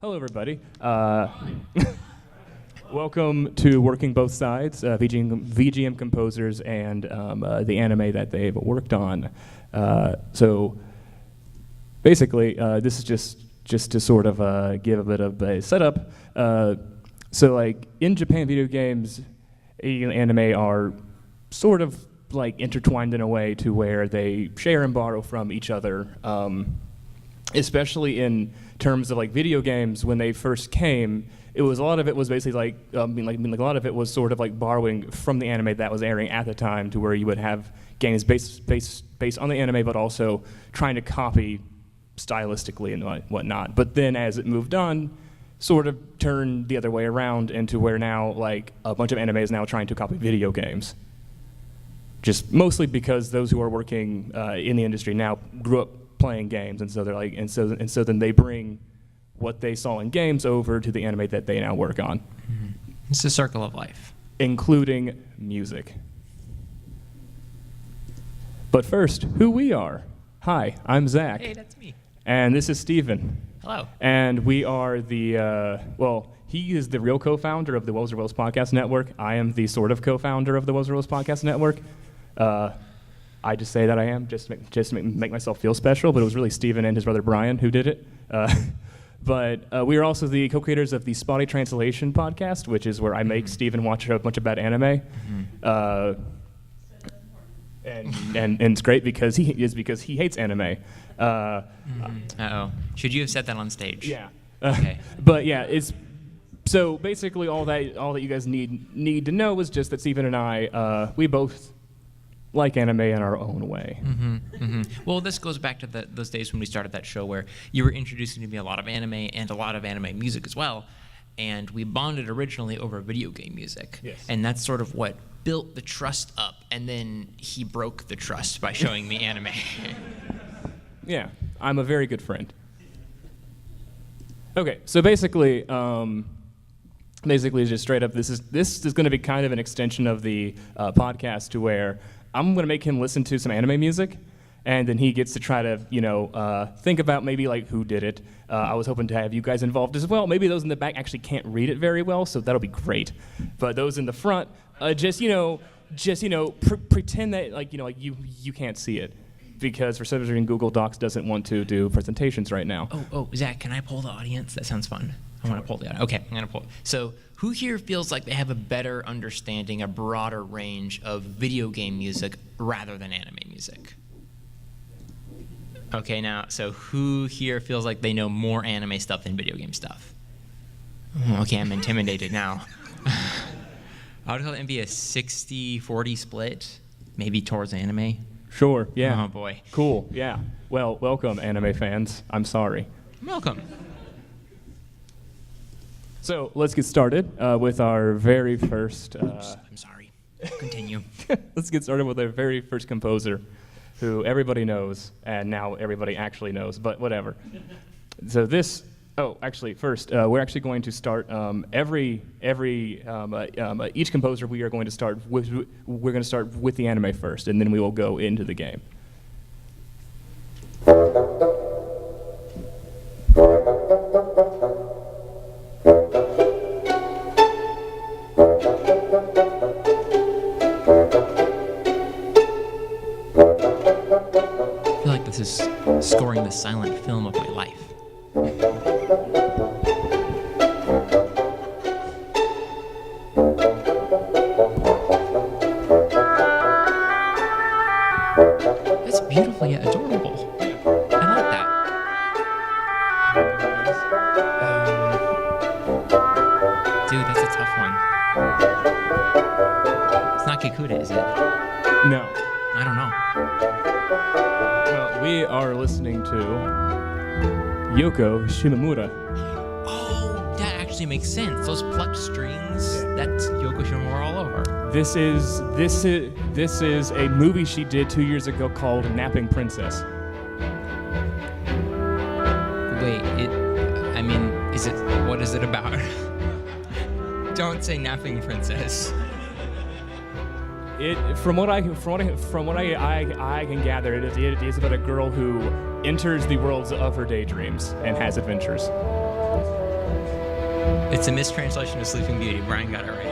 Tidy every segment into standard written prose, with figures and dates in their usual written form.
Hello, everybody. Welcome to Working Both Sides, VGM composers and the anime that they've worked on. So basically, this is just to sort of give a bit of a setup. So like in Japan, video games, anime are sort of like intertwined in a way to where they share and borrow from each other. Especially in terms of like video games, when they first came, a lot of it was basically like a lot of it was sort of like borrowing from the anime that was airing at the time, to where you would have games based on the anime, but also trying to copy stylistically and whatnot. But then as it moved on, sort of turned the other way around into where now like a bunch of anime is now trying to copy video games. Just mostly because those who are working in the industry now grew up playing games, and so they're like, and so then they bring what they saw in games over to the anime that they now work on. Mm-hmm. It's a circle of life, including music. But first, who we are. Hi, I'm Zach. Hey, that's me. And this is Steven. Hello. And we are the he is the real co-founder of the Woes or Wills Podcast Network. I am the sort of co-founder of the Woes or Wills Podcast Network. I just say that I am, just to make myself feel special, but it was really Steven and his brother Brian who did it. But we are also the co-creators of the Spotty Translation podcast, which is where I make Steven watch a bunch of bad anime. Mm-hmm. And it's great because he hates anime. Uh-oh. Should you have said that on stage? Yeah. Okay. But yeah, it's so basically all that you guys need to know is just that Steven and I, we both like anime in our own way. Mm-hmm, mm-hmm. Well, this goes back to those days when we started that show where you were introducing to me a lot of anime and a lot of anime music as well, and we bonded originally over video game music. Yes. And that's sort of what built the trust up, and then he broke the trust by showing me anime. Yeah, I'm a very good friend. Okay, so basically just straight up, this is going to be kind of an extension of the podcast, to where I'm going to make him listen to some anime music, and then he gets to try to, think about maybe like who did it. I was hoping to have you guys involved as well. Maybe those in the back actually can't read it very well, so that'll be great. But those in the front, pretend that you can't see it, because for some reason Google Docs doesn't want to do presentations right now. Oh, Zach, can I poll the audience? That sounds fun. I want to poll the audience. Okay, I'm going to poll. So who here feels like they have a better understanding, a broader range of video game music rather than anime music? Okay, now, so who here feels like they know more anime stuff than video game stuff? Okay, I'm intimidated now. I would call it maybe a 60-40 split, maybe towards anime. Sure, yeah. Oh, boy. Cool, yeah. Well, welcome, anime fans. I'm sorry. Welcome. So let's get started with our very first... I'm sorry. Continue. Let's get started with our very first composer, who everybody knows, and now everybody actually knows, but whatever. So this... Oh, actually, first, we're actually going to start each composer we are going to start with. We're going to start with the anime first, and then we will go into the game. I feel like this is scoring the silent film of my life. It's beautiful yet adorable. I like that. Dude, that's a tough one. It's not Kikuta, is it? No. I don't know. Well, we are listening to Yoko Shimomura. Oh, that actually makes sense. Those plucked strings, that's Yoko Shimomura all over. This is a movie she did 2 years ago called Napping Princess. Wait, what is it about? Don't say Napping Princess. From what I can gather, it is about a girl who enters the worlds of her daydreams and has adventures. It's a mistranslation of Sleeping Beauty. Brian got it right.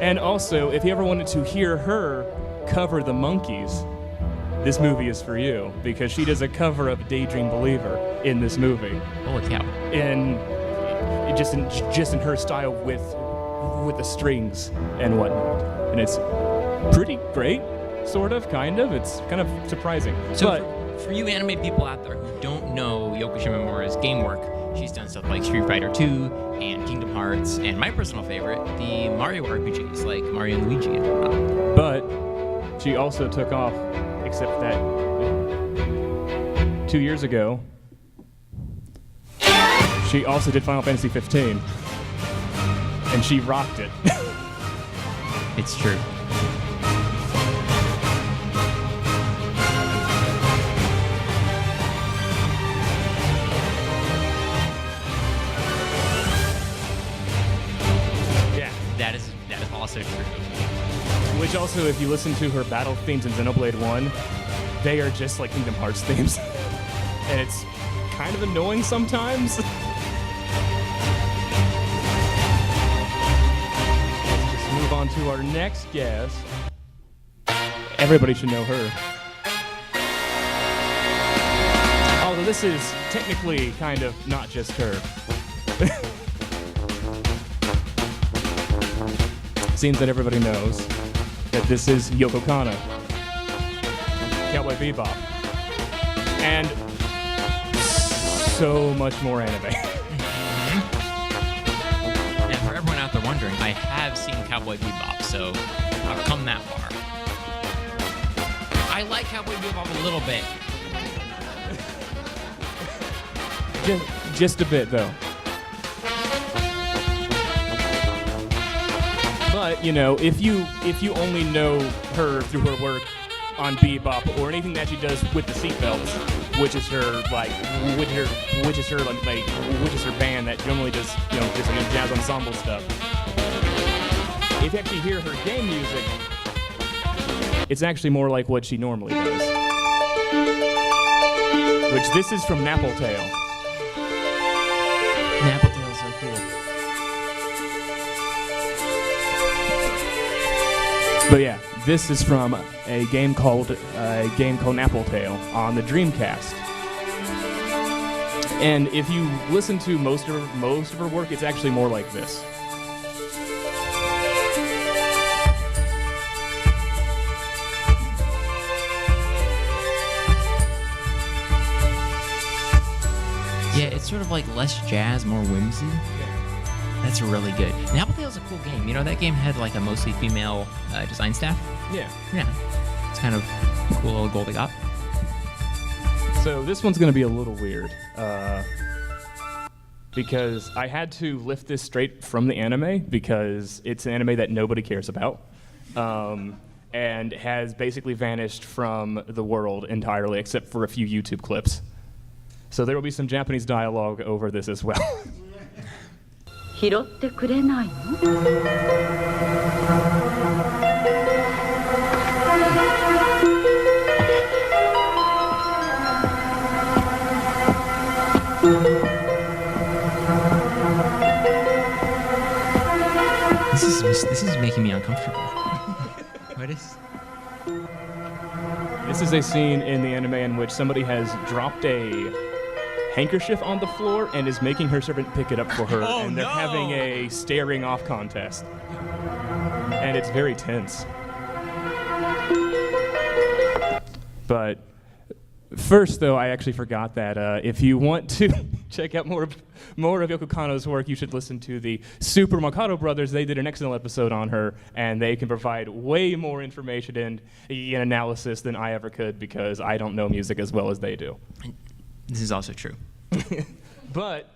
And also, if you ever wanted to hear her cover the Monkees, this movie is for you, because she does a cover of Daydream Believer in this movie. Holy cow. And just in her style with the strings and whatnot. And it's pretty great, sort of, kind of. It's kind of surprising. So but for you anime people out there who don't know Yoko Shimomura's game work, she's done stuff like Street Fighter 2 and Kingdom Hearts, and my personal favorite, the Mario RPGs like Mario and Luigi and whatnot. But she also took off, except that 2 years ago, she also did Final Fantasy 15, and she rocked it. It's true. That is also true. Which also, if you listen to her battle themes in Xenoblade 1, they are just like Kingdom Hearts themes. And it's kind of annoying sometimes. Let's just move on to our next guest. Everybody should know her. Although this is technically kind of not just her. Seems that everybody knows that this is Yoko Kanno, Cowboy Bebop, and so much more anime. And for everyone out there wondering, I have seen Cowboy Bebop, so I've come that far. I like Cowboy Bebop a little bit. Just a bit, though. But, you know, if you only know her through her work on Bebop or anything that she does with the seatbelts, which is her band that generally does, you know, just like jazz ensemble stuff. If you actually hear her game music, it's actually more like what she normally does. Which this is from Nappletail. Nappletail's so cool. But yeah, this is from a game called Nappletail on the Dreamcast. And if you listen to most of her work, it's actually more like this. Yeah, it's sort of like less jazz, more whimsy. That's really good. Nappletail's a cool game. You know, that game had like a mostly female design staff. Yeah. Yeah. It's kind of cool little goal they got. So this one's going to be a little weird. Because I had to lift this straight from the anime because it's an anime that nobody cares about. And has basically vanished from the world entirely except for a few YouTube clips. So there will be some Japanese dialogue over this as well. 拾ってくれないの? This is making me uncomfortable. What is? This is a scene in the anime in which somebody has dropped a handkerchief on the floor and is making her servant pick it up for her, and they're having a staring off contest. And it's very tense. But first, though, I actually forgot that if you want to check out more of Yoko Kanno's work, you should listen to the Super Makoto Brothers. They did an excellent episode on her, and they can provide way more information and analysis than I ever could because I don't know music as well as they do. This is also true. But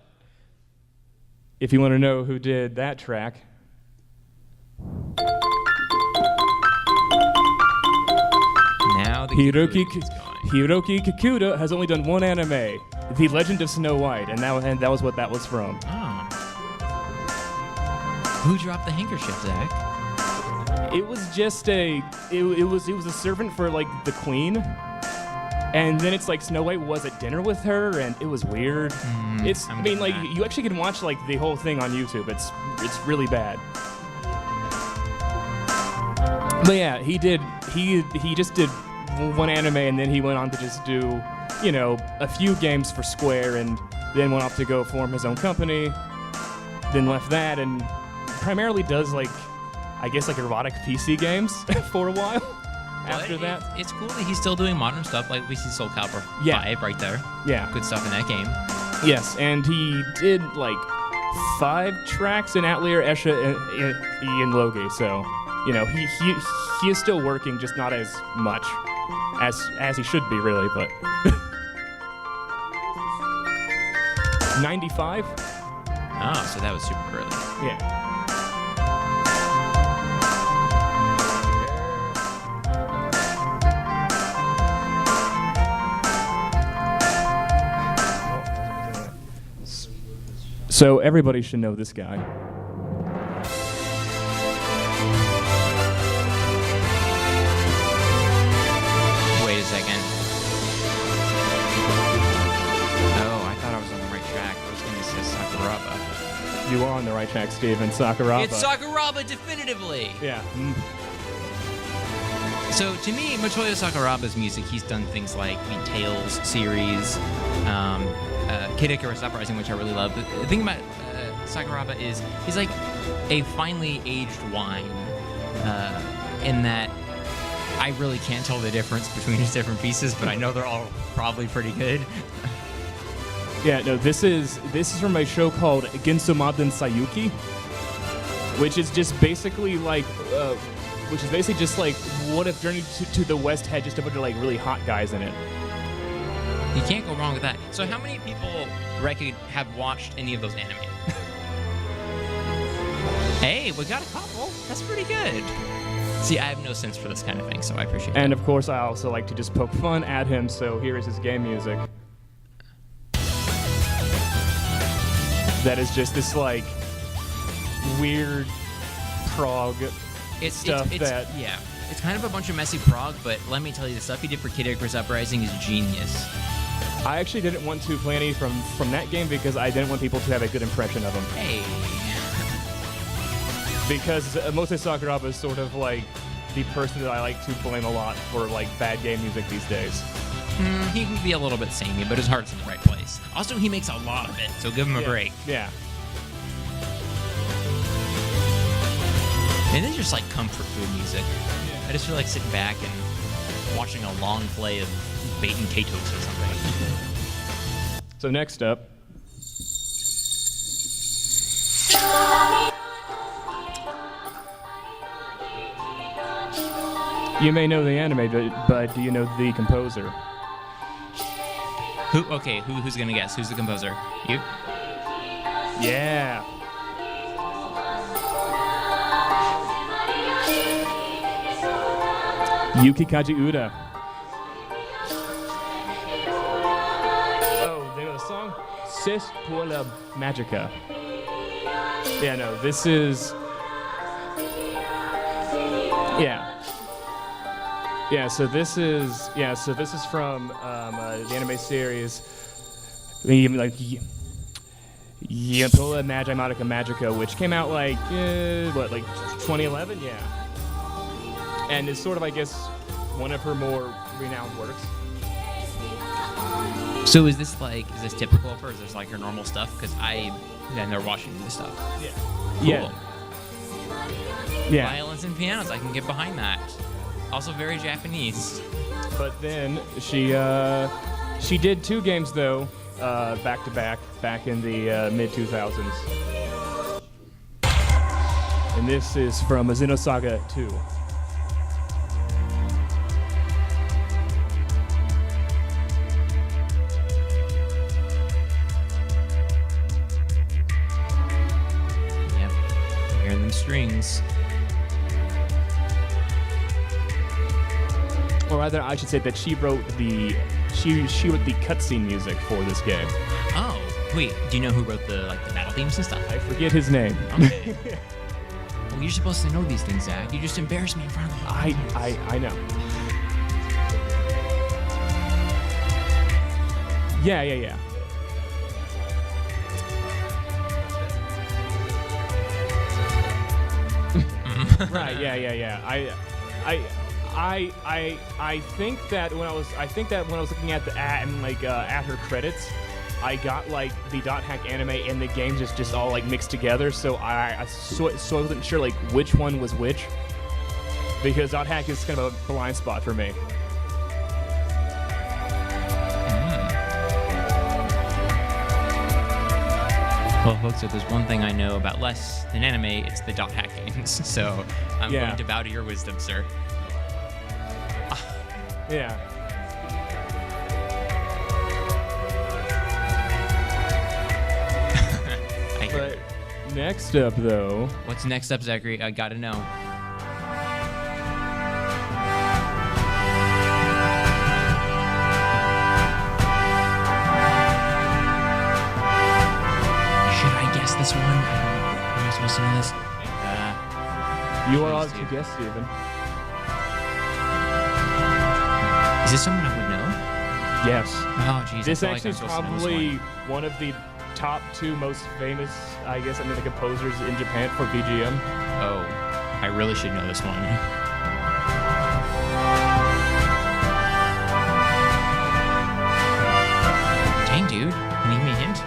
if you want to know who did that track, now the Hiroki going. Kikuta has only done one anime, The Legend of Snow White, and that was what that was from. Oh. Who dropped the handkerchief, Zach? It was just it was a servant for like the queen. And then it's like Snow White was at dinner with her, and it was weird. I mean, like you actually can watch like the whole thing on YouTube. It's really bad. But yeah, he just did one anime, and then he went on to just do, you know, a few games for Square, and then went off to go form his own company. Then left that, and primarily does like, I guess like erotic PC games for a while. After that, it's cool that he's still doing modern stuff. Like we see Soul Calibur 5 right there. Yeah, good stuff in that game. Yes, and he did like 5 tracks in Outlier, Esha, and Logi. So, you know, he is still working, just not as much as he should be, really. But 95. Oh, so that was super early. Yeah. So everybody should know this guy. Wait a second. Oh, I thought I was on the right track. I was going to say Sakuraba. You are on the right track, Steven. Sakuraba. It's Sakuraba, definitively. Yeah. So to me, Motoya Sakuraba's music, he's done things like the Tales series, Kid Icarus Uprising, which I really love. The thing about Sakuraba is he's like a finely aged wine, in that I really can't tell the difference between his different pieces, but I know they're all probably pretty good. Yeah, no, this is from a show called Gensomaden Sayuki, which is just basically like, what if Journey to the West had just a bunch of like really hot guys in it. You can't go wrong with that. So how many people have watched any of those anime? Hey, we got a couple. That's pretty good. See, I have no sense for this kind of thing, so I appreciate it. And of course, I also like to just poke fun at him, so here is his game music. That is just this like weird prog stuff that... Yeah, it's kind of a bunch of messy prog, but let me tell you, the stuff he did for Kid Icarus Uprising is genius. I actually didn't want to play any from that game because I didn't want people to have a good impression of him. Hey. Because Motoya Sakuraba is sort of like the person that I like to blame a lot for like bad game music these days. He can be a little bit samey, but his heart's in the right place. Also, he makes a lot of it, so give him a break. Yeah. And it's just like comfort food music. Yeah. I just feel like sitting back and watching a long play of Bait and Katos or something. So next up, you may know the anime, but do you know the composer? Who's gonna guess? Who's the composer? You? Yeah. Yuki Kajiuda. Oh, the name of the song? C'est pour la Magica. Yeah, no, this is... Yeah, so this is from the anime series, like Yampola Magi Magica Magica, which came out like 2011, yeah, and is sort of, I guess, one of her more renowned works. So is this typical of her? Is this like her normal stuff? Because they're watching this stuff. Yeah. Cool. Yeah. Violins and pianos, I can get behind that. Also very Japanese. But then she did 2 games though, back to back in the mid 2000s. And this is from Xenosaga 2. Yep. Hearing them strings. Or rather, I should say that she wrote the cutscene music for this game. Oh, wait. Do you know who wrote the battle themes and stuff? I forget his name. Okay. Well, you're supposed to know these things, Zach. You just embarrassed me in front of the whole I know. Yeah. Right. Yeah. I think that when I was looking at at her credits, I got like the dot hack anime and the game just all like mixed together. So I wasn't sure like which one was which, because dot hack is kind of a blind spot for me. Well, folks, if there's one thing I know about less than anime, it's the dot hack games. So I'm going to bow to your wisdom, sir. Yeah. But next up, though. What's next up, Zachary? I gotta know. Should I guess this one? Am I supposed to know this? You are allowed to guess, Steven. Is this someone I would know? Yes. Oh, jeez. This actually is probably one of the top 2 most famous, the composers in Japan for VGM. Oh, I really should know this one. Dang, dude. Can you give me a hint?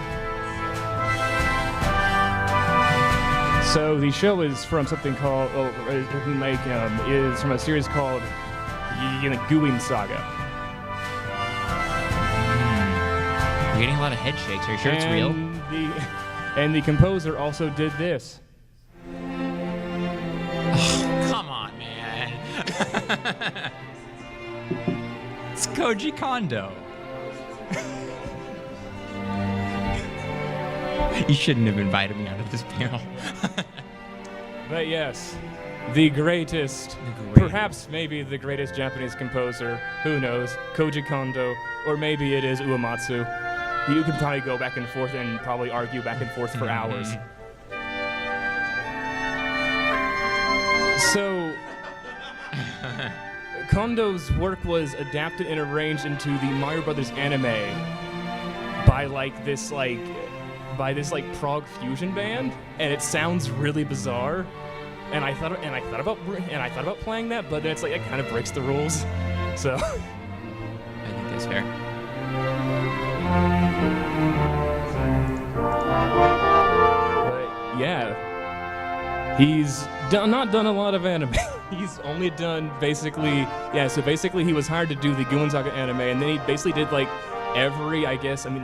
So the show is from something called, is from a series called Going Saga. You're getting a lot of head shakes. Are you sure it's real? And the composer also did this. Oh, come on, man. It's Koji Kondo. You shouldn't have invited me onto this panel. But yes, the greatest, perhaps maybe the greatest Japanese composer, who knows, Koji Kondo, or maybe it is Uematsu. You could probably go back and forth and probably argue back and forth for hours. So, Kondo's work was adapted and arranged into the Mario Brothers anime by this prog fusion band, and it sounds really bizarre. And I thought about playing that, but then it's like it kind of breaks the rules. So, I think that's fair. But yeah, he's not done a lot of anime. He's only done basically he was hired to do the Going Saga anime, and then he basically did like every,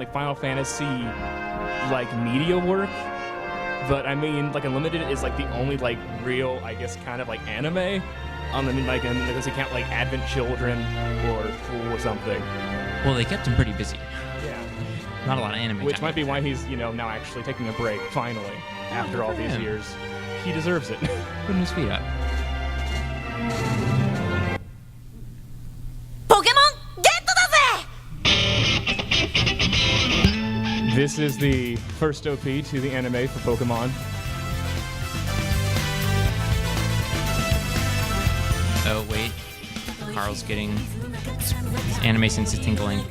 Final Fantasy media work. But Unlimited is the only real, kind of anime. Unless you count Advent Children or something. Well, they kept him pretty busy. Yeah. Not a lot of anime. Which might be why he's, now actually taking a break, finally, after all these years. He deserves it. Putting his feet up. Pokemon Get This is the first OP to the anime for Pokemon. Oh, wait. Carl's getting his anime sense is tingling.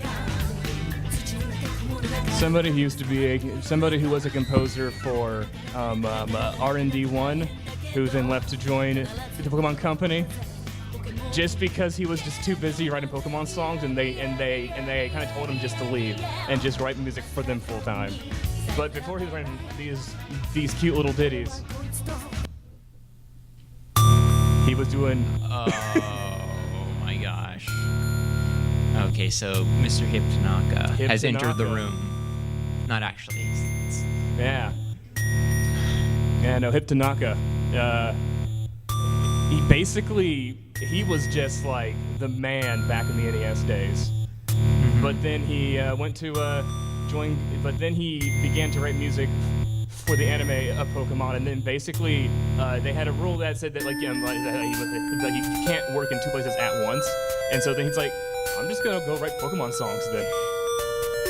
Somebody who was a composer for R&D1, who then left to join the Pokemon Company, just because he was just too busy writing Pokemon songs, and they kind of told him just to leave and just write music for them full time. But before he was writing these cute little ditties, he was doing. Oh my gosh. Okay, so Mr. Hip Tanaka has entered the room. Not actually. Yeah. Yeah, no, Hip Tanaka. He was just the man back in the NES days. Mm-hmm. But then he went to join. But then he began to write music for the anime of Pokemon, and then basically they had a rule that said that that you can't work in 2 places at once. And so then he's like, I'm just gonna go write Pokemon songs then.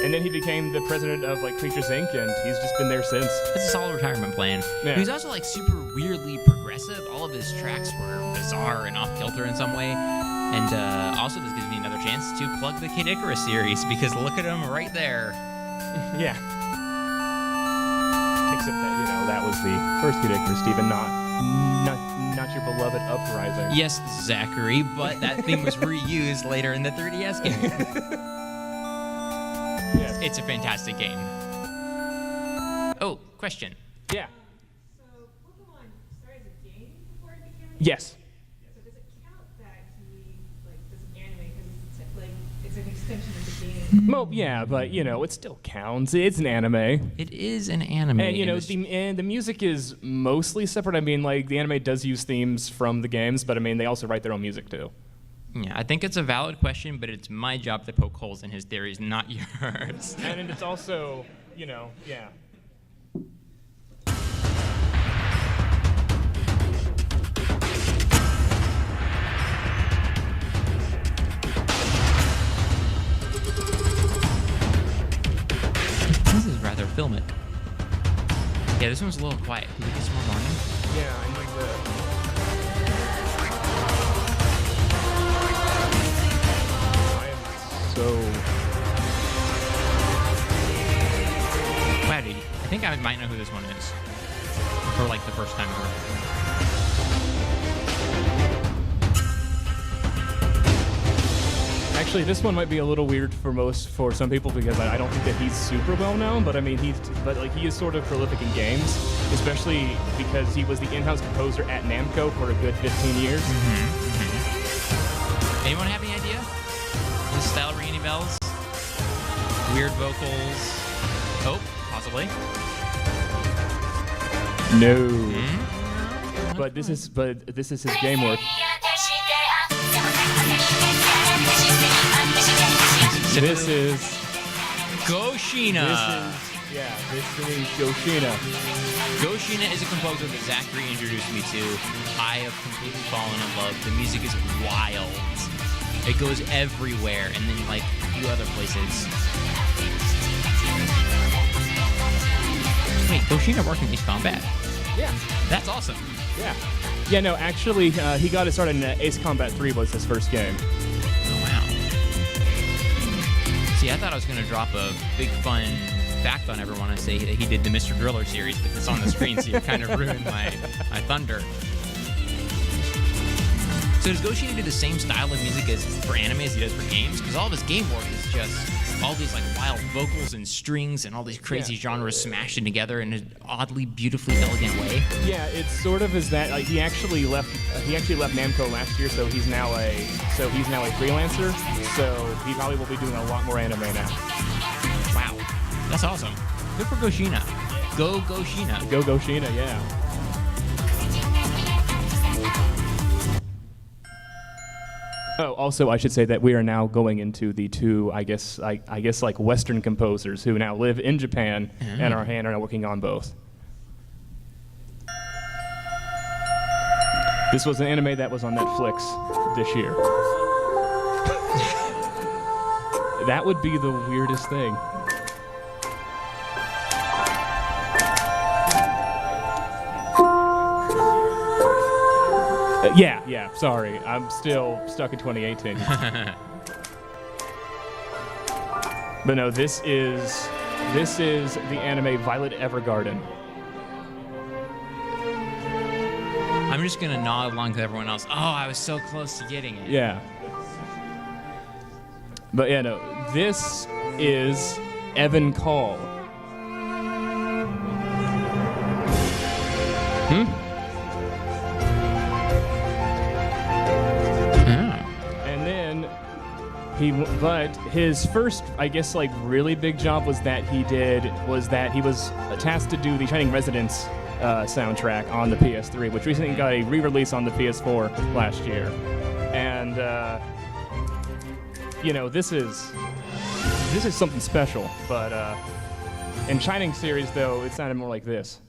And then he became the president of Creatures Inc., and he's just been there since. That's a solid retirement plan. Yeah. He was also super weirdly progressive. All of his tracks were bizarre and off kilter in some way. And also, this gives me another chance to plug the Kid Icarus series because look at him right there. Yeah. Except that, that was the first Kid Icarus, Stephen, not your beloved Uprising. Yes, Zachary, but that theme was reused later in the 3DS game. Yes. It's a fantastic game. Oh, question. Yeah. So Pokemon started as a game before it became a Yes. So does it count that he does an anime because it's an extension of the game? Well, yeah, but it still counts. It's an anime. It is an anime. And the music is mostly separate. I mean, the anime does use themes from the games, but I mean, they also write their own music too. Yeah, I think it's a valid question, but it's my job to poke holes in his theories, not yours. And it's also, yeah. This is rather filmic. Yeah, this one's a little quiet. Can you get some more volume? Yeah, I know that. I am so. Wow, dude. I think I might know who this one is. For the first time ever. Actually, this one might be a little weird for some people because I don't think that he's super well known. But I mean, he is sort of prolific in games, especially because he was the in-house composer at Namco for a good 15 years. Anyone have any idea? His style ring any bells? Weird vocals? Oh, possibly. No. But this is his game work. This is Goshina. This is Goshina. Goshina is a composer that Zachary introduced me to. I have completely fallen in love. The music is wild. It goes everywhere, and then a few other places. Wait, Goshina worked in Ace Combat? Yeah. That's awesome. Yeah. Yeah, no, actually, he got it started in Ace Combat 3 was his first game. Oh, wow. See, I thought I was going to drop a big, fun fact on everyone and say that he did the Mr. Driller series, but it's on the screen, so you kind of ruined my thunder. So does Goshina do the same style of music for anime as he does for games? Because all of his game work is just all these wild vocals and strings and all these crazy genres smashing together in an oddly, beautifully elegant way. Yeah, it's sort of as that he actually left Namco last year, so he's now a freelancer. So he probably will be doing a lot more anime now. Wow, that's awesome. Good for Goshina. Go Goshina. Go Goshina, yeah. Oh, also, I should say that we are now going into the two, I guess, Western composers who now live in Japan and are now working on both. This was an anime that was on Netflix this year. That would be the weirdest thing. Yeah, sorry. I'm still stuck in 2018. But no, this is the anime Violet Evergarden. I'm just going to nod along to everyone else. Oh, I was so close to getting it. Yeah. But yeah, no, this is Evan Call. But his first, I guess, really big job was that he was tasked to do the Shining Residence soundtrack on the PS3, which recently got a re-release on the PS4 last year. And this is something special. But in Shining series, though, it sounded more like this.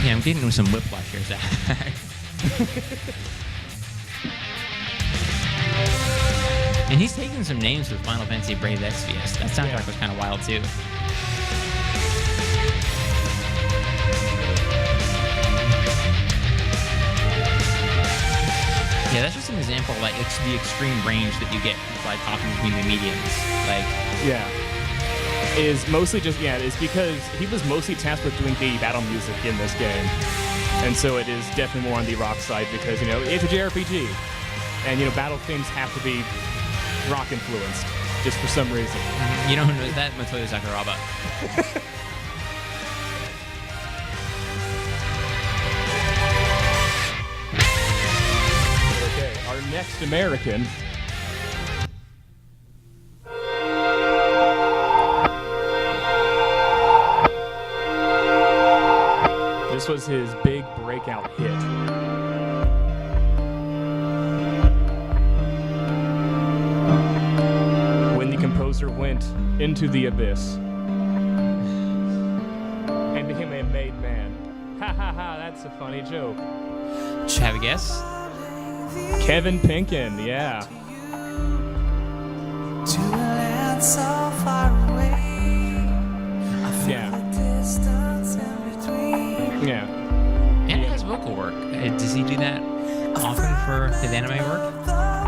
Yeah, I'm getting some whiplash here, Zach. And he's taking some names with Final Fantasy Brave Exvius. That soundtrack was kind of wild, too. Yeah, that's just an example of like the extreme range that you get by talking between the mediums. Like, Yeah. Is mostly just, it's because he was mostly tasked with doing the battle music in this game. And so it is definitely more on the rock side because, it's a JRPG. And, battle themes have to be rock influenced, just for some reason. you know who knows that? Matoyo Sakuraba. Okay, our next American. This was his big breakout hit. When the composer went into the abyss and became a made man. Ha ha ha, that's a funny joke. Should I have a guess? Kevin Pinkin, yeah. To a land so far away, I feel Yeah. the distance in between. Yeah. And it has vocal work. Does he do that often for his anime work?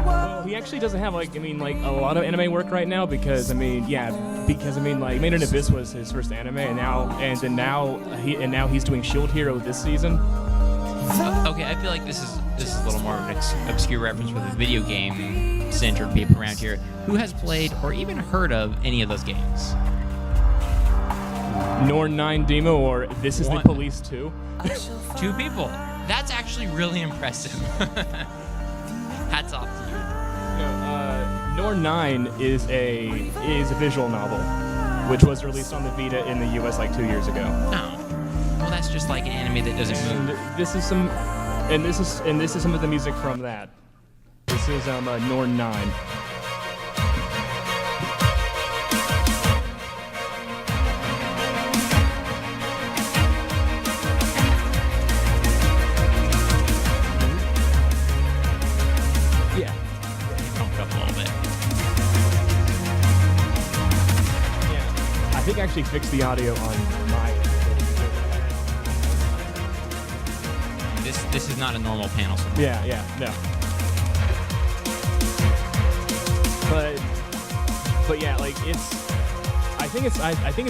Well, he actually doesn't have a lot of anime work right now because Made in Abyss was his first anime and now he's doing Shield Hero this season. Okay, I feel like this is a little more of an obscure reference for the video game centered people around here. Who has played or even heard of any of those games? NieR 9 demo or This Is One. the Police 2. 2 people. That's actually really impressive. Hats off to you. NieR 9 is a visual novel, which was released on the Vita in the US like 2 years ago. Oh. Well, that's just like an anime that doesn't And move. this is some of the music from that. This is NieR 9. Yeah. Pumped up a little bit. Yeah. I think I actually fixed the audio on my. This is not a normal panel. So Yeah, no. But yeah, like I think it's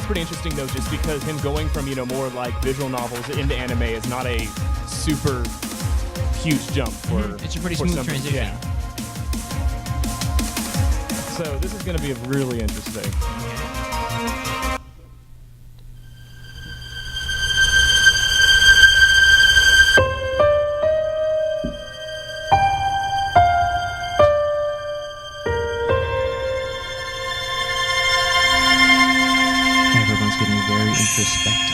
pretty interesting though, just because him going from more like visual novels into anime is not a super huge jump for. It's a pretty for smooth some- transition. Yeah. So this is going to be really interesting. Everyone's getting very introspective.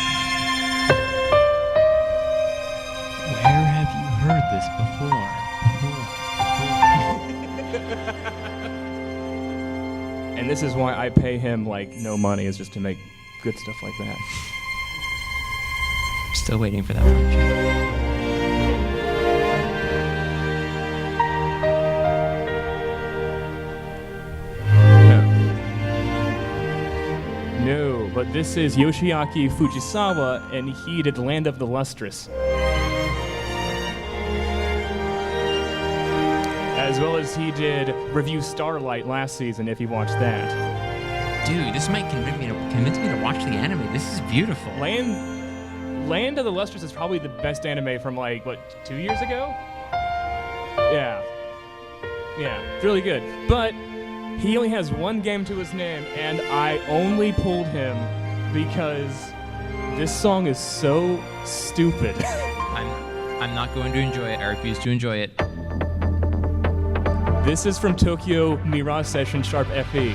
Where have you heard this before? And this is why I pay him like no money, is just to make good stuff like that. Still waiting for that one. No, but this is Yoshiaki Fujisawa, and he did Land of the Lustrous. As well as he did Review Starlight last season, if you watched that. Dude, this might convince me to watch the anime. This is beautiful. Land of the Lustrous is probably the best anime from 2 years ago? Yeah. Yeah, it's really good. But he only has one game to his name, and I only pulled him because this song is so stupid. I'm not going to enjoy it. I refuse to enjoy it. This is from Tokyo Mirage Session Sharp FE,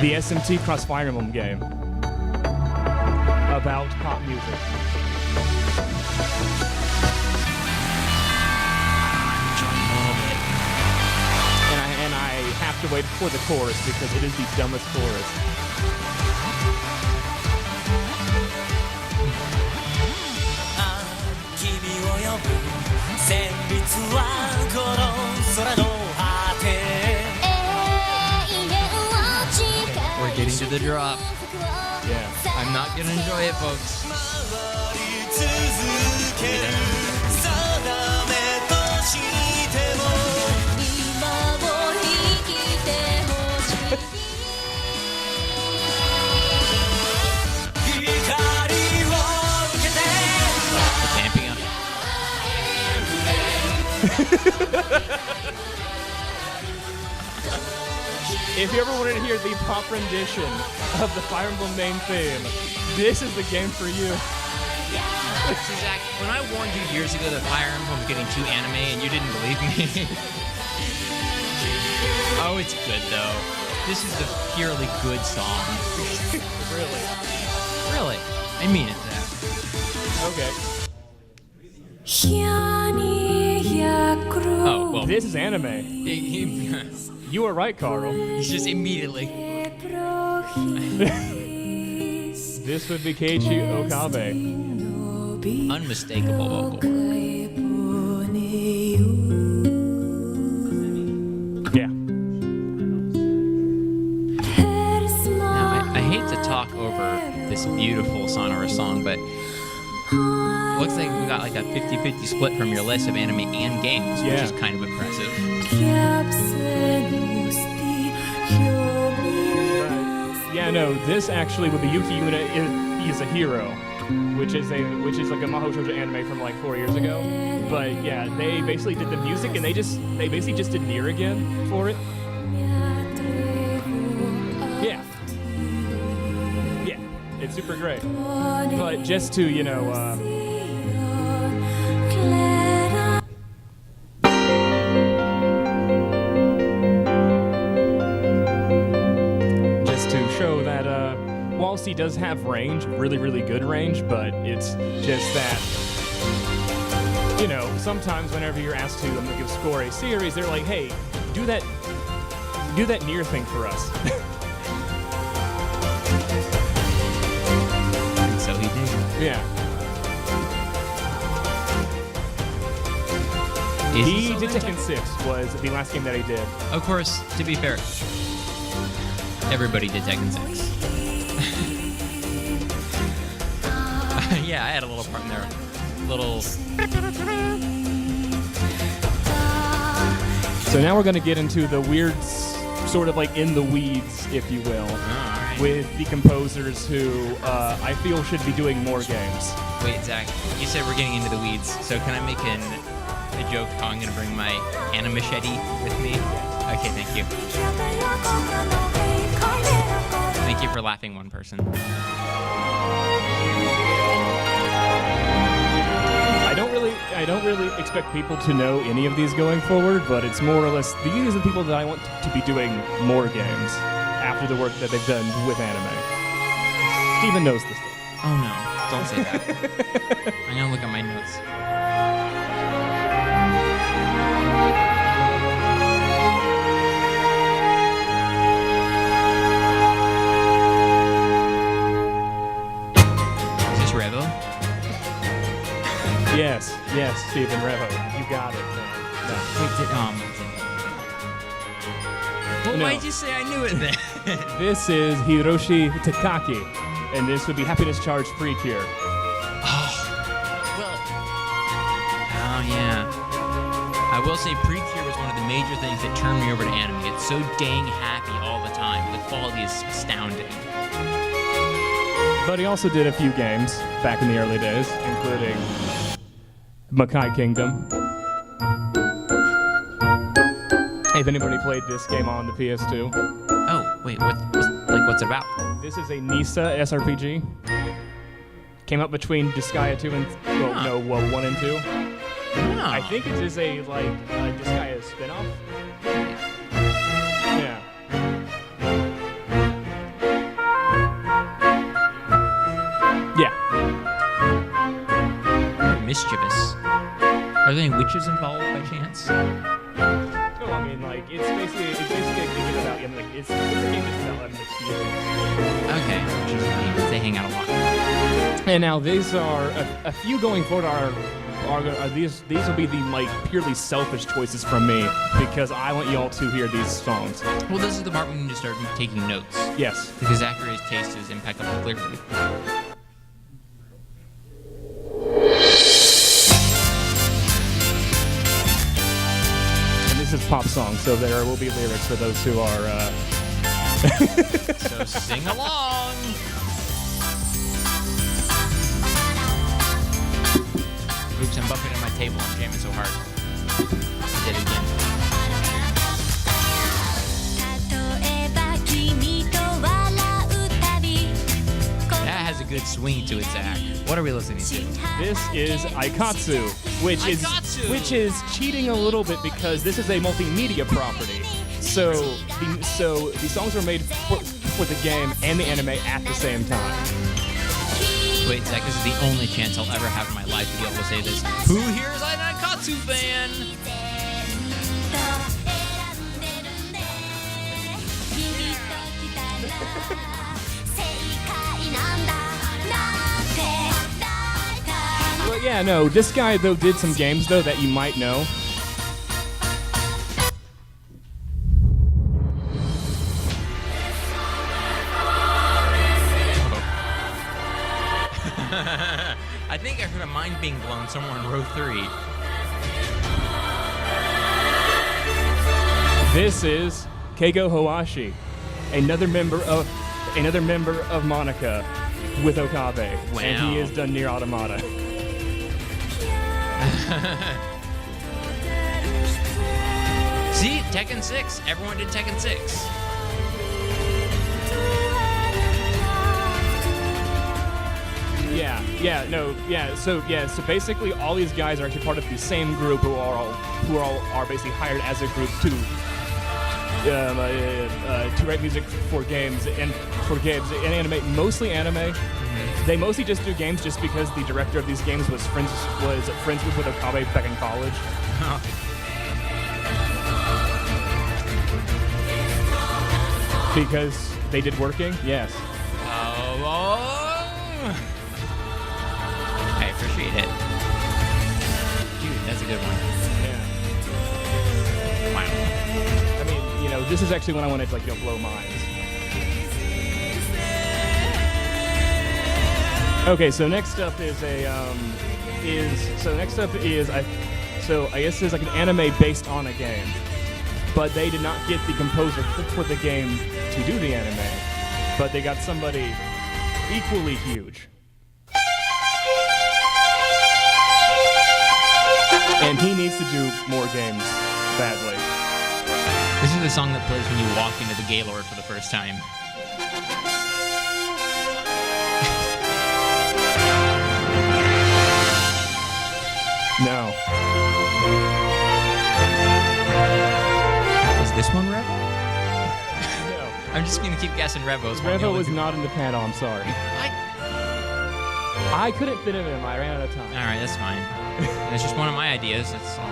the SMT Cross Fire Emblem game about pop music. And I have to wait for the chorus because it is the dumbest chorus. We're getting to the drop. Yeah. I'm not gonna enjoy it, folks. If you ever wanted to hear the pop rendition of the Fire Emblem main theme, this is the game for you. So Zach, when I warned you years ago that Fire Emblem was getting too anime and you didn't believe me. Oh, it's good though. This is a purely good song. Really? Really. I mean it, Zach. Okay. Oh, well. This is anime. You were right, Carl. He's just immediately. This would be Keiichi Okabe. Unmistakable vocal. Yeah. Now, I hate to talk over this beautiful sonorous song, but looks like we got like a 50-50 split from your list of anime and games, which Yeah. is kind of impressive. Yeah, no, this actually would be Yuki Yuna is a hero, which is like a Mahou Shoujo anime from like 4 years ago. But yeah, they basically did the music and they basically just did NieR again for it. Yeah. Yeah, it's super great. But just to, show that whilst he does have range, really, really good range, but it's just that, sometimes whenever you're asked to score a series, they're like, hey, do that NieR thing for us. And so he did. Yeah. He did Tekken 6 was the last game that he did. Of course, to be fair, everybody did Tekken 6. Yeah, I had a little part in there. So now we're going to get into the weird, sort of like in the weeds, if you will, Alright. with the composers who I feel should be doing more games. Wait, Zach, you said we're getting into the weeds, so can I make a joke how I'm going to bring my anime-machete with me? Okay, thank you. Thank you for laughing, one person. I don't really expect people to know any of these going forward, but it's more or less these are the people that I want to be doing more games after the work that they've done with anime. Steven knows this stuff. Oh no, don't say that. I'm going to look at my notes. Yes, Steven Revo. You got it, man. Wait, well, No. why'd you say I knew it then? This is Hiroshi Takaki, and this would be Happiness Charge Precure. Oh, yeah. I will say Precure was one of the major things that turned me over to anime. It's so dang happy all the time. The quality is astounding. But he also did a few games back in the early days, including Makai Kingdom. If anybody played this game on the PS2. Oh, wait, what's it about? This is a NISA SRPG. Came out between Disgaea 2 and 1 and 2. I think it is a Disgaea spin-off. Yeah. Yeah. Mischievous. Are there any witches involved by chance? No, I mean, it's basically a game about, it's a game that's about kids. Okay, which is neat. They hang out a lot. And now these are a few going forward these will be the purely selfish choices from me because I want you all to hear these songs. Well, this is the part when you need to start taking notes. Yes. Because Zachary's taste is impeccable, clearly. And this is pop song, so there will be lyrics for those who are. So sing along. Oops, I'm bumping into my table. I'm jamming so hard. I did it again. swing to it, Zach. What are we listening to? This is Aikatsu, which is cheating a little bit because this is a multimedia property. So the songs were made for the game and the anime at the same time. Wait, Zach, this is the only chance I'll ever have in my life to be able to say this. Who here is an Aikatsu fan? Well, yeah, no, this guy, though, did some games, though, that you might know. I think I heard a mind being blown somewhere in row 3. This is Keigo Hoashi, another member of Monica with Okabe, Wow. and he has done NieR Automata. See, Tekken 6. Everyone did Tekken 6. So basically, all these guys are actually part of the same group who are basically hired as a group to write music for games and animate, mostly anime. They mostly just do games just because the director of these games was friends with Okabe back in college. Because they did working? Yes. I appreciate it. Dude, that's a good one. Yeah. Wow. I mean, this is actually when I wanted to blow minds. Okay, so next up is I guess it's like an anime based on a game, but they did not get the composer for the game to do the anime, but they got somebody equally huge. And he needs to do more games badly. This is the song that plays when you walk into the Gaylord for the first time. No. Is this one Revo? No. I'm just going to keep guessing Revo's one. Revo was not in the panel, I'm sorry. I couldn't fit him in, I ran out of time. Alright, that's fine. It's just one of my ideas, that's all.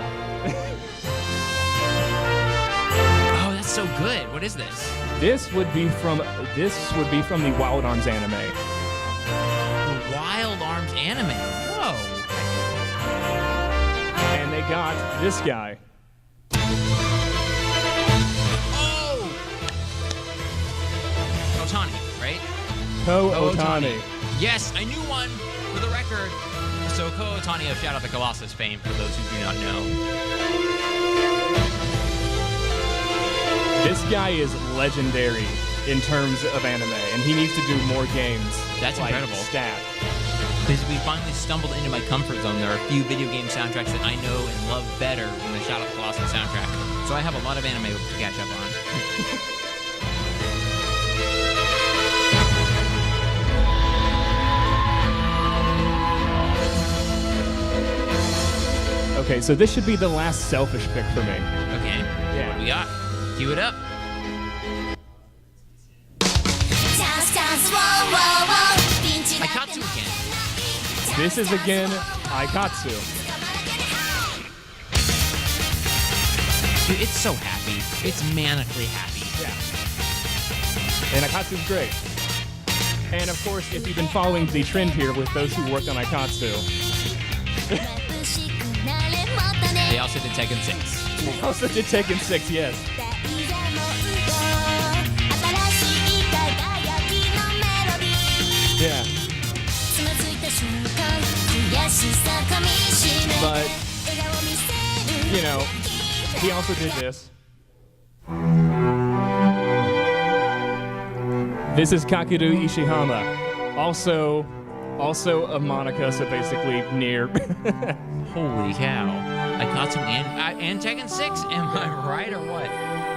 Oh, that's so good. What is this? This would be from the Wild Arms anime. The Wild Arms anime. Whoa. And they got this guy. Oh! Otani, right? Ko Oh, Otani. Yes, I knew one for the record. So Ko Otani of Shout Out the Colossus fame, for those who do not know. This guy is legendary in terms of anime, and he needs to do more games. That's incredible. Stat. Because we finally stumbled into my comfort zone. There are a few video game soundtracks that I know and love better than the Shout Out the Colossus soundtrack. So I have a lot of anime to catch up on. Okay, so this should be the last selfish pick for me. Okay. Yeah. What do we got? Cue it up. Aikatsu again. This is again Aikatsu. Dude, it's so happy. It's manically happy. Yeah. And Aikatsu's great. And of course, if you've been following the trend here with those who worked on Aikatsu, They also did Tekken 6. they also did Tekken 6, yes. Yeah. But, he also did this. This is Kakeru Ishihama, also of Monica, so basically NieR. Holy cow. Aikatsu and Tekken 6? Am I right or what?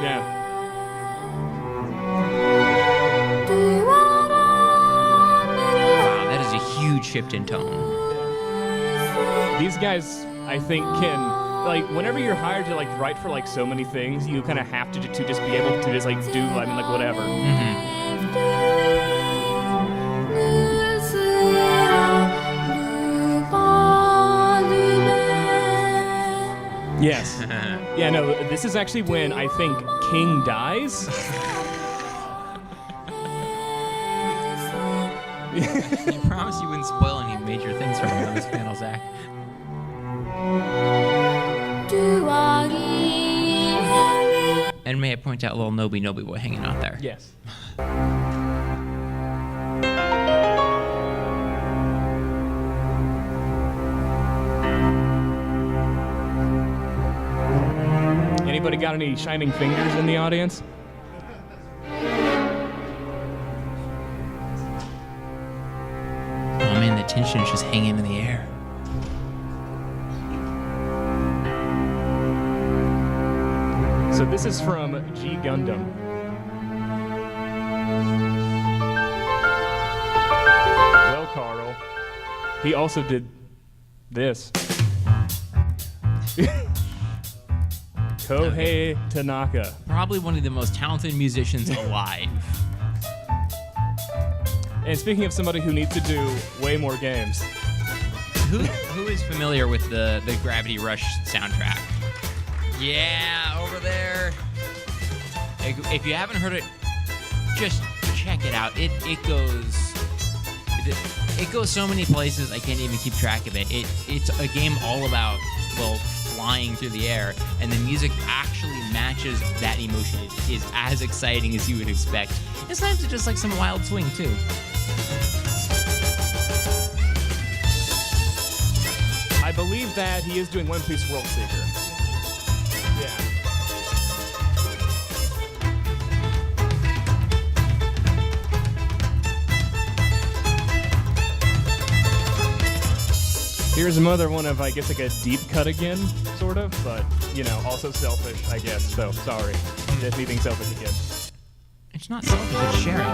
Yeah. Wow, that is a shift in tone. These guys, I think, can like whenever you're hired to like write for like so many things, you kind of have to just be able to just like do like whatever. Yes. Yeah, no, this is actually when I think King dies. You promised you wouldn't spoil any major things from me on this panel, Zach. And may I point out little Nobi boy hanging out there? Yes. Anybody got any shining fingers in the audience? Oh man, the tension is just hanging in the air. So this is from G Gundam. Well, Carl, he also did this. Kohei Tanaka. Probably one of the most talented musicians alive. And speaking of somebody who needs to do way more games. Who is familiar with the Gravity Rush soundtrack? Yeah, over there. If you haven't heard it, just check it out. It goes so many places I can't even keep track of it. It's a game all about, well, flying through the air, and the music actually matches that emotion. It is as exciting as you would expect. And sometimes it's just like some wild swing too. I believe that he is doing One Piece World Seeker. Yeah. Here's another one of, I guess, like a deep cut again, sort of, but, you know, also selfish, I guess, so sorry. Just me being selfish again. It's not selfish, it's sharing.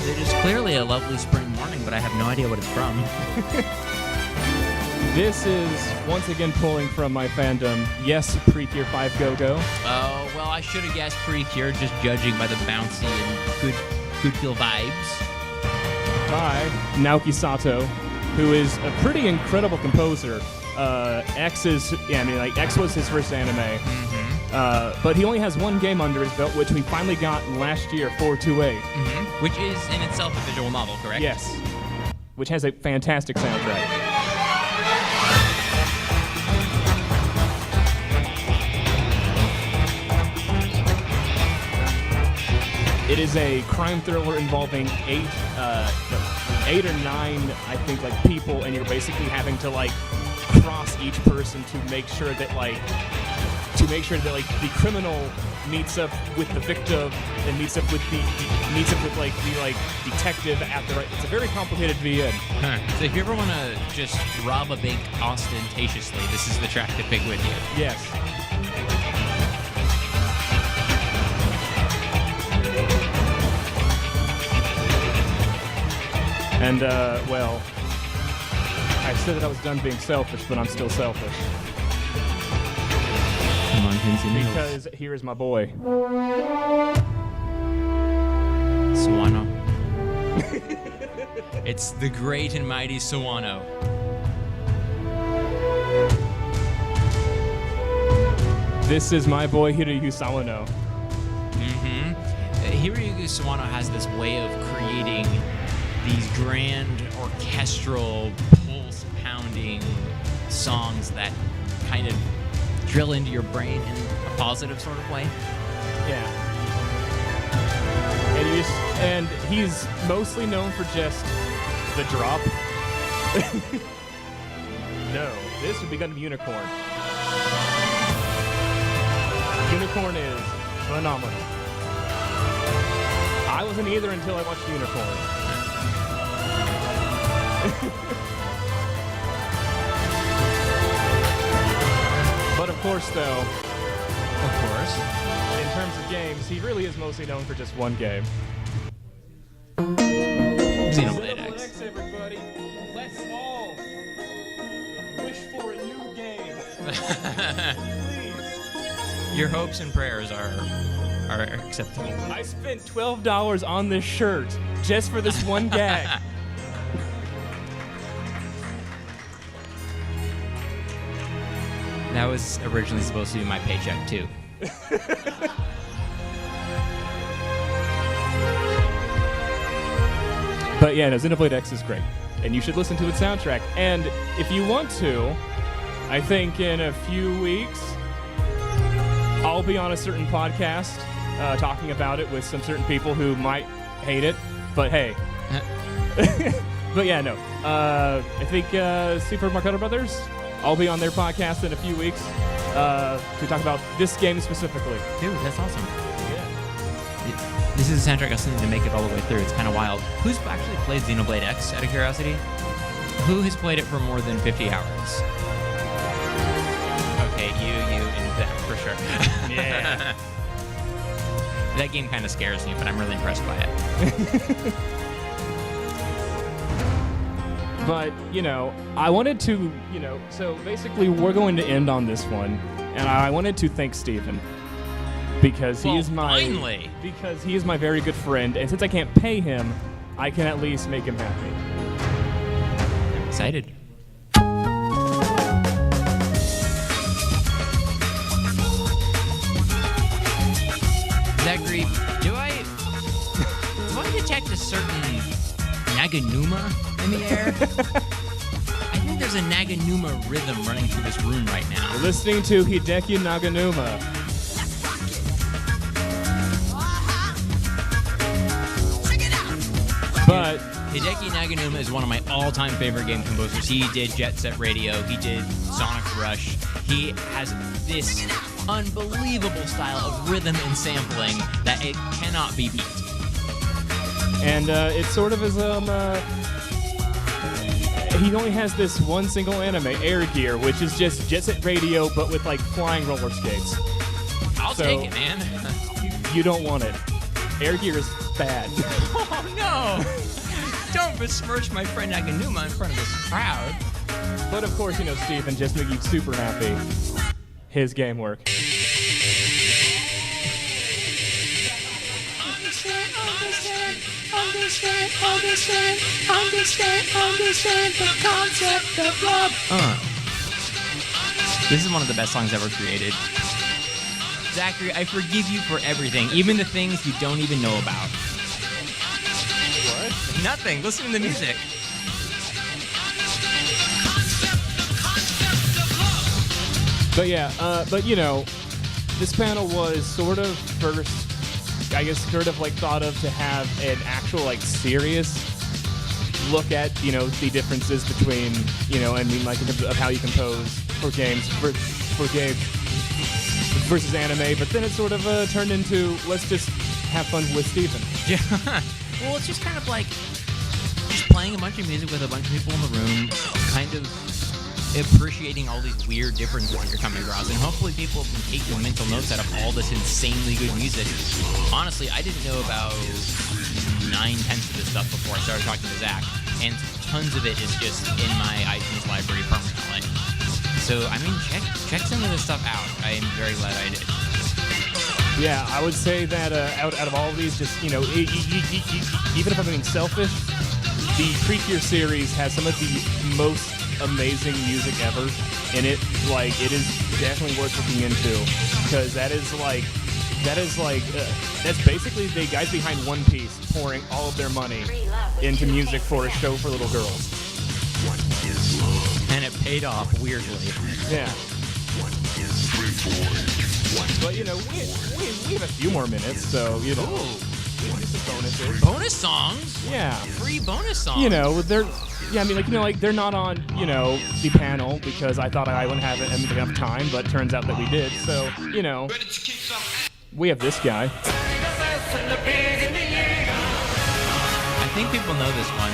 It is clearly a lovely spring morning, but I have no idea what it's from. This is, once again, pulling from my fandom. Yes, Precure 5 Go-Go. Oh, well, I should have guessed Precure, just judging by the bouncy and good feel vibes. By Naoki Sato, who is a pretty incredible composer. X was his first anime. But he only has one game under his belt, which we finally got last year, 428. Which is in itself a visual novel, correct? Yes. Which has a fantastic soundtrack. It is a crime thriller involving 8 or 9, I think, like people, and you're basically having to like cross each person to make sure that the criminal meets up with the victim and meets up with the detective at the right. It's a very complicated VN. So if you ever want to just rob a bank ostentatiously, this is the track to pick with you. Yes. And, well, I said that I was done being selfish, but I'm still selfish. Come on, Kinsey. Because here is my boy. Sawano. It's the great and mighty Sawano. This is my boy Hiroyuki Sawano. Hiroyuki Sawano has this way of creating these grand orchestral, pulse-pounding songs that kind of drill into your brain in a positive sort of way. Yeah. And he's mostly known for just the drop. No, this would be Gundam Unicorn. Unicorn is phenomenal. I wasn't either until I watched Unicorn. course, though, Of course. in terms of games, he really is mostly known for just one game. Xenoblade X. everybody. Let's all wish for a new game. Please. Your hopes and prayers are acceptable. I spent $12 on this shirt just for this one gag. That was originally supposed to be my paycheck, too. But yeah, no, Xenoblade X is great, and you should listen to its soundtrack. And if you want to, I think in a few weeks, I'll be on a certain podcast talking about it with some certain people who might hate it, but hey. But yeah, no. I think Super Mario Brothers, I'll be on their podcast in a few weeks to talk about this game specifically. Dude, that's awesome. Yeah. This is a soundtrack I was listening to make it all the way through. It's kind of wild. Who's actually played Xenoblade X, out of curiosity? Who has played it for more than 50 hours? Okay, you, and them, for sure. Yeah. That game kind of scares me, but I'm really impressed by it. But, you know, I wanted to, you know, so basically we're going to end on this one, and I wanted to thank Steven. Because he is finally. Because he is my very good friend, and since I can't pay him, I can at least make him happy. I'm excited. Zachary, do I detect a certain Naganuma in the air? I think there's a Naganuma rhythm running through this room right now. You're listening to Hideki Naganuma. But Hideki Naganuma is one of my all-time favorite game composers. He did Jet Set Radio. He did Sonic Rush. He has this unbelievable style of rhythm and sampling that it cannot be beat. And it sort of is, he only has this one single anime, Air Gear, which is just Jet Set Radio, but with, like, flying roller skates. I'll take it, man. You don't want it. Air Gear is bad. Oh, no! Don't besmirch my friend Naganuma in front of this crowd. But, of course, you know, Steven, just to make you super happy, his game work. Understand the concept of love. This is one of the best songs ever created. Zachary, I forgive you for everything, even the things you don't even know about. What? Nothing. Listen to the music. But yeah, but you know, this panel was sort of first, I guess, sort of like thought of to have an actual like serious look at, you know, the differences between, you know, I mean, like in terms of how you compose for games, for games versus anime. But then it sort of turned into let's just have fun with Steven. Yeah. Well, it's just kind of like just playing a bunch of music with a bunch of people in the room, kind of appreciating all these weird differences that you're coming across, and hopefully people can take the mental notes out of all this insanely good music. Honestly, I didn't know about 9/10 of this stuff before I started talking to Zach, and tons of it is just in my iTunes library permanently. So, I mean, check some of this stuff out. I am very glad I did. Yeah, I would say that out of all of these, just, you know, even if I'm being selfish, the Creakier series has some of the most amazing music ever in it. Like, it is definitely worth looking into, because that's basically the guys behind One Piece pouring all of their money into music for a show for little girls. And it paid off weirdly. Yeah. But, you know, we have a few more minutes, so, you know, we can do some bonuses. Bonus songs? Yeah. Free bonus songs. You know, they're not on, you know, the panel, because I thought I wouldn't have enough time, but turns out that we did. So, you know, we have this guy. I think people know this one.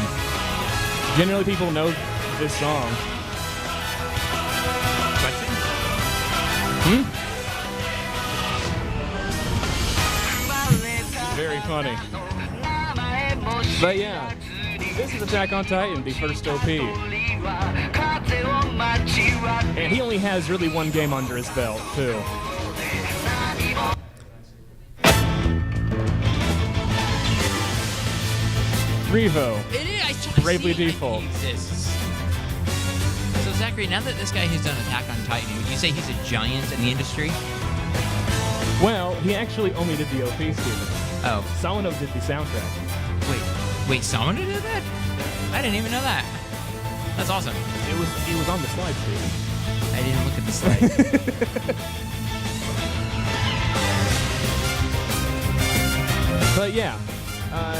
Generally, people know this song. Question? Very funny. But yeah, this is Attack on Titan, the first OP. And he only has really one game under his belt, too. Revo. It is. Bravely Default. He exists. So Zachary, now that this guy has done Attack on Titan, would you say he's a giant in the industry? Well, he actually only did the OP, Steven. Oh. Sawano did the soundtrack. Wait, someone did that? I didn't even know that. That's awesome. It was on the slide, Steven. I didn't look at the slide. But yeah,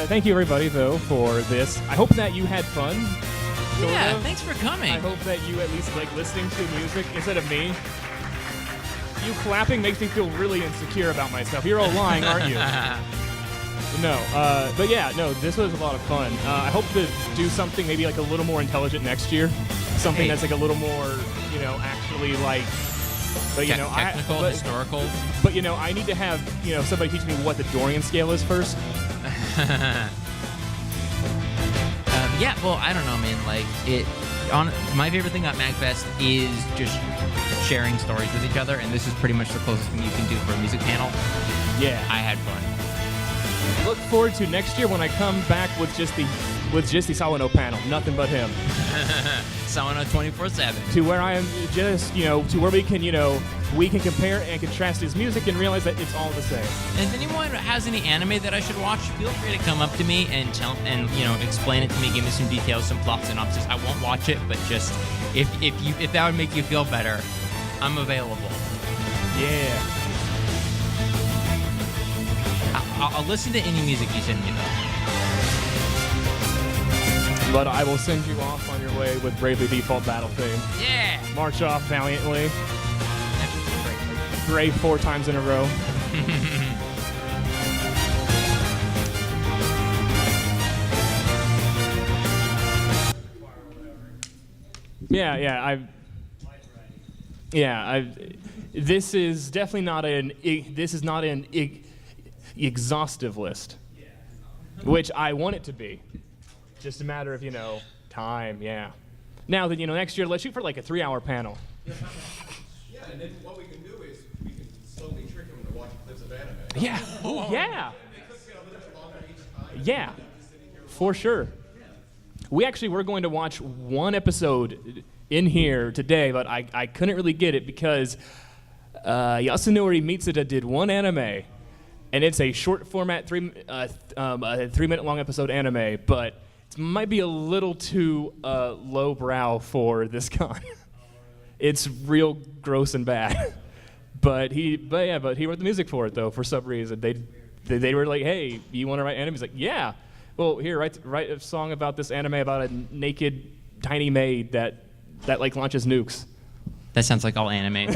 thank you everybody though for this. I hope that you had fun. Yeah, Sorta. thanks for coming. I hope that you at least like listening to music instead of me. You clapping makes me feel really insecure about myself. You're all lying, aren't you? No, but yeah, no, this was a lot of fun. I hope to do something maybe like a little more intelligent next year. Something that's like a little more, you know, actually like, but you know, technical, historical. But you know, I need to have, you know, somebody teach me what the Dorian scale is first. Yeah, well, I don't know, man. Like my favorite thing about MAGFest is just sharing stories with each other, and this is pretty much the closest thing you can do for a music panel. Yeah, I had fun. Look forward to next year when I come back with just the Sawano panel, nothing but him. Sawano 24/7. To where I am just, you know, to where we can, you know, we can compare and contrast his music and realize that it's all the same. And if anyone has any anime that I should watch, feel free to come up to me and you know, explain it to me, give me some details, some plot synopsis. I won't watch it, but just if that would make you feel better, I'm available. Yeah. I'll listen to any music you send me, though. But I will send you off on your way with Bravely Default Battle Theme. Yeah! March off valiantly. Brave 4 times in a row. This is definitely not an exhaustive list, which I want it to be. Just a matter of, you know, time, yeah. Now that, you know, next year, let's shoot for like a 3-hour panel. Yeah, and then what we can do is we can slowly trick them into watching clips of anime. Yeah, oh, yeah. Yeah, for sure. We're going to watch one episode in here today, but I couldn't really get it because Yasunori Mitsuda did one anime, and it's a short format, 3-minute long episode anime, but it might be a little too lowbrow for this con. It's real gross and bad. But he wrote the music for it though for some reason. They were like, hey, you want to write anime? He's like, yeah. Well, here, write a song about this anime about a naked tiny maid that like launches nukes. That sounds like all anime.